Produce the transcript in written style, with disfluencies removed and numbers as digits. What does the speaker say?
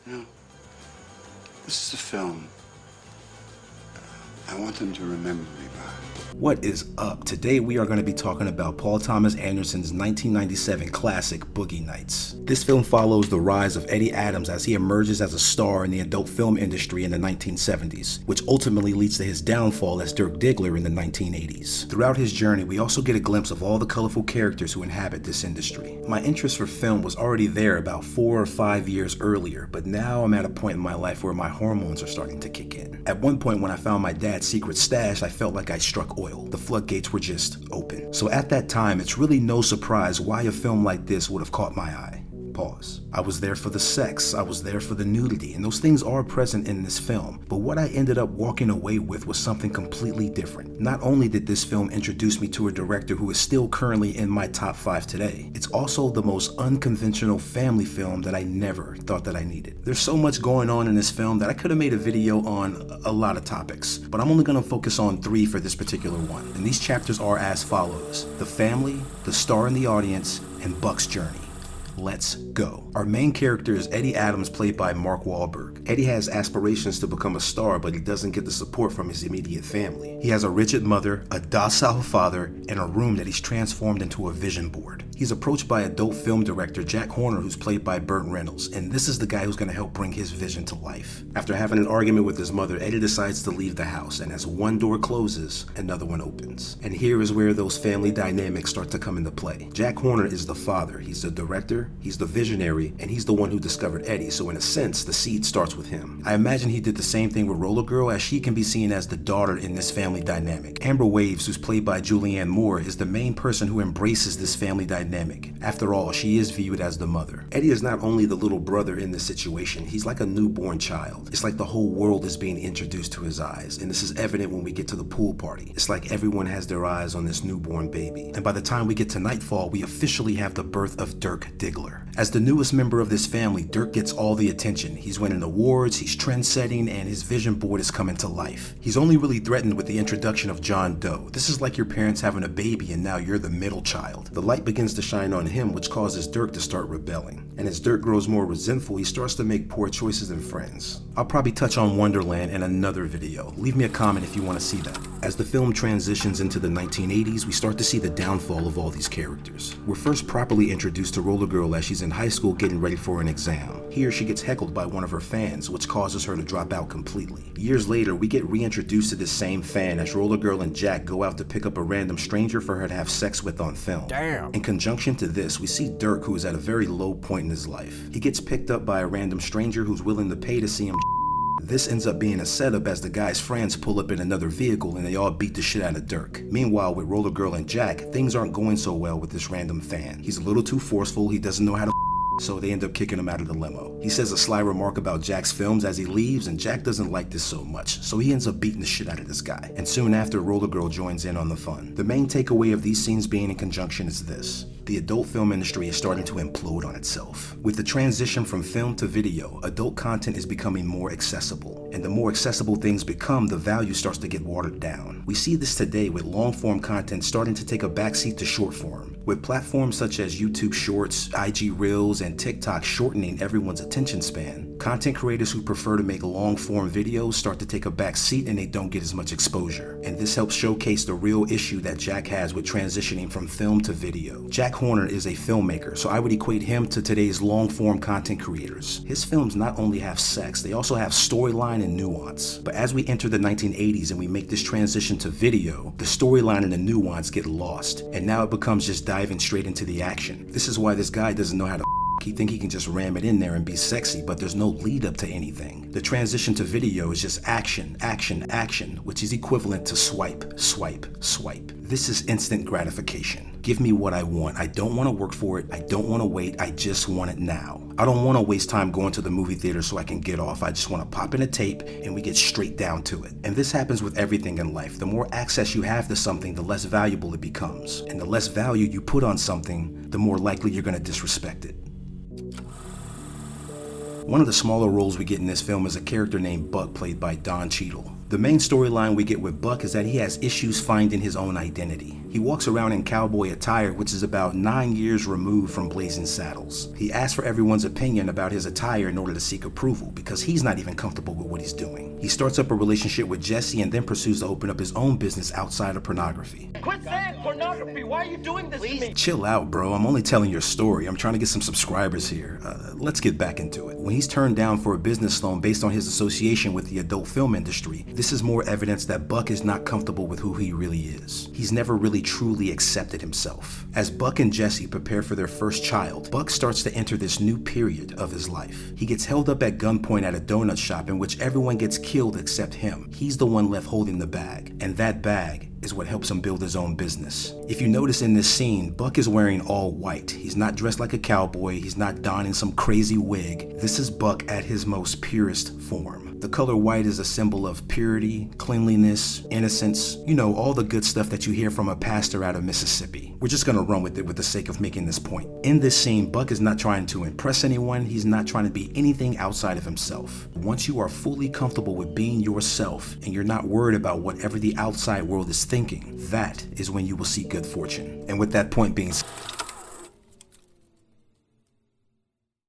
You know, this is a film I want them to remember me by. What is up? Today we are going to be talking about Paul Thomas Anderson's 1997 classic, Boogie Nights. This film follows the rise of Eddie Adams as he emerges as a star in the adult film industry in the 1970s, which ultimately leads to his downfall as Dirk Diggler in the 1980s. Throughout his journey, we also get a glimpse of all the colorful characters who inhabit this industry. My interest for film was already there about 4 or 5 years earlier, but now I'm at a point in my life where my hormones are starting to kick in. At one point when I found my dad's secret stash, I felt like I struck oil. The floodgates were just open. So at that time, it's really no surprise why a film like this would have caught my eye. Pause. I was there for the sex, I was there for the nudity, and those things are present in this film, but what I ended up walking away with was something completely different. Not only did this film introduce me to a director who is still currently in my top 5 today, it's also the most unconventional family film that I never thought that I needed. There's so much going on in this film that I could have made a video on a lot of topics, but I'm only going to focus on 3 for this particular one, and these chapters are as follows: the family, the star in the audience, and Buck's journey. Let's go. Our main character is Eddie Adams, played by Mark Wahlberg. Eddie has aspirations to become a star, but he doesn't get the support from his immediate family. He has a rigid mother, a docile father, and a room that he's transformed into a vision board. He's approached by adult film director Jack Horner, who's played by Burt Reynolds, and this is the guy who's going to help bring his vision to life. After having an argument with his mother, Eddie decides to leave the house, and as one door closes, another one opens. And here is where those family dynamics start to come into play. Jack Horner is the father, he's the director, he's the visionary, and he's the one who discovered Eddie, so in a sense, the seed starts with him. I imagine he did the same thing with Roller Girl, as she can be seen as the daughter in this family dynamic. Amber Waves, who's played by Julianne Moore, is the main person who embraces this family dynamic. After all, she is viewed as the mother. Eddie is not only the little brother in this situation, he's like a newborn child. It's like the whole world is being introduced to his eyes, and this is evident when we get to the pool party. It's like everyone has their eyes on this newborn baby. And by the time we get to nightfall, we officially have the birth of Dirk Diggler. As the newest member of this family, Dirk gets all the attention. He's winning awards, he's trend-setting, and his vision board is coming to life. He's only really threatened with the introduction of John Doe. This is like your parents having a baby and now you're the middle child. The light begins to shine on him, which causes Dirk to start rebelling. And as Dirk grows more resentful, he starts to make poor choices in friends. I'll probably touch on Wonderland in another video. Leave me a comment if you want to see that. As the film transitions into the 1980s, we start to see the downfall of all these characters. We're first properly introduced to Roller Girl as she's in high school getting ready for an exam. Here she gets heckled by one of her fans, which causes her to drop out completely. Years later, we get reintroduced to this same fan as Roller Girl and Jack go out to pick up a random stranger for her to have sex with on film. Damn. In conjunction to this, we see Dirk, who is at a very low point in his life. He gets picked up by a random stranger who's willing to pay to see him. This ends up being a setup as the guy's friends pull up in another vehicle and they all beat the shit out of Dirk. Meanwhile, with Roller Girl and Jack, things aren't going so well with this random fan. He's a little too forceful, he doesn't know how to so they end up kicking him out of the limo. He says a sly remark about Jack's films as he leaves, and Jack doesn't like this so much, so he ends up beating the shit out of this guy. And soon after, Roller Girl joins in on the fun. The main takeaway of these scenes being in conjunction is this: the adult film industry is starting to implode on itself. With the transition from film to video, adult content is becoming more accessible. And the more accessible things become, the value starts to get watered down. We see this today with long-form content starting to take a backseat to short-form. With platforms such as YouTube Shorts, IG Reels, and TikTok shortening everyone's attention span, content creators who prefer to make long-form videos start to take a back seat and they don't get as much exposure. And this helps showcase the real issue that Jack has with transitioning from film to video. Jack Horner is a filmmaker, so I would equate him to today's long-form content creators. His films not only have sex, they also have storyline and nuance. But as we enter the 1980s and we make this transition to video, the storyline and the nuance get lost, and now it becomes just diving straight into the action. This is why this guy doesn't know how to he think he can just ram it in there and be sexy, but there's no lead up to anything. The transition to video is just action, action, action, which is equivalent to swipe, swipe, swipe. This is instant gratification. Give me what I want. I don't want to work for it. I don't want to wait. I just want it now. I don't want to waste time going to the movie theater so I can get off. I just want to pop in a tape and we get straight down to it. And this happens with everything in life. The more access you have to something, the less valuable it becomes. And the less value you put on something, the more likely you're going to disrespect it. One of the smaller roles we get in this film is a character named Buck, played by Don Cheadle. The main storyline we get with Buck is that he has issues finding his own identity. He He walks around in cowboy attire, which is about 9 years removed from blazing saddles. He asks for everyone's opinion about his attire in order to seek approval, because he's not even comfortable with what he's doing. He starts up a relationship with Jesse and then pursues to open up his own business outside of pornography. Quit saying pornography! Why are you doing this to me? Chill out, bro. I'm only telling your story. I'm trying to get some subscribers here. Let's get back into it. When he's turned down for a business loan based on his association with the adult film industry, this is more evidence that Buck is not comfortable with who he really is. He's never really truly accepted himself. As Buck and Jesse prepare for their first child, Buck starts to enter this new period of his life. He gets held up at gunpoint at a donut shop in which everyone gets killed except him. He's the one left holding the bag, and that bag is what helps him build his own business. If you notice in this scene, Buck is wearing all white. He's not dressed like a cowboy. He's not donning some crazy wig. This is Buck at his most purest form. The color white is a symbol of purity, cleanliness, innocence, you know, all the good stuff that you hear from a pastor out of Mississippi. We're just gonna run with it with the sake of making this point. In this scene, Buck is not trying to impress anyone. He's not trying to be anything outside of himself. Once you are fully comfortable with being yourself and you're not worried about whatever the outside world is thinking, that is when you will see good fortune. And with that point being